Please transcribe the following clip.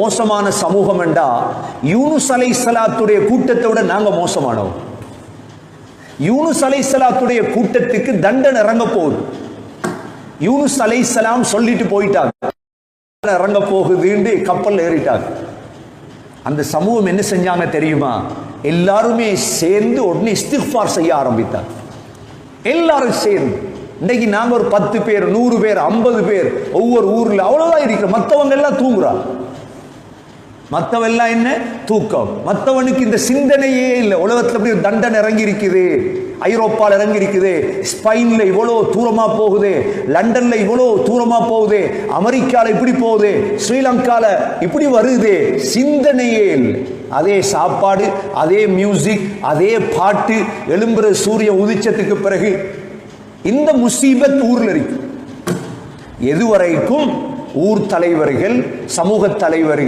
மோசமான சமூகம் என்றா யூனுஸ் அலைஹிஸ்ஸலாத்துடைய கூட்டத்தை விட நாங்க மோசமானோம். யூனுஸ் அலைஹிஸ்ஸலாத்துடைய கூட்டத்துக்கு தண்டனை இறங்க போகுது. யூனுஸ் அலைஹிஸ்ஸலாம் சொல்லிட்டு போயிட்டாங்க, இறங்க போகுதுன்னு கப்பல் ஏறிட்டாங்க. அந்த சமூகம் என்ன செஞ்சாங்க தெரியுமா? எல்லாருமே சேர்ந்து உடனே இஸ்திக்ஃபார் செய்ய ஆரம்பித்தாங்க. எல்லாரும் சேர்ந்து. இன்னைக்கு நாங்க ஒரு 10 பேர் 100 பேர் 50 பேர் ஒவ்வொரு ஊர்ல அவ்வளவுதான் இருக்கிறோம். மற்றவங்க எல்லாம் தூங்குறாங்க. மற்றவெல்லாம் என்ன? தூக்கம். மற்றவனுக்கு இந்த சிந்தனையே இல்லை. உலகத்தில் அப்படி தண்டனை இறங்கி இருக்குது, ஐரோப்பாவில் இறங்கி இருக்குது, ஸ்பெயின்ல இவ்வளோ தூரமா போகுது, லண்டன்ல இவ்வளோ தூரமா போகுது, அமெரிக்கால இப்படி போகுது, ஸ்ரீலங்கால இப்படி வருது. சிந்தனையே இல்லை. அதே சாப்பாடு, அதே மியூசிக், அதே பாட்டு, எழும்புற சூரிய உதிச்சத்துக்கு பிறகு இந்த முசீபத் ஊர்ல இருக்கு. எதுவரைக்கும் ஊர் தலைவர்கள், சமூக தலைவர்கள்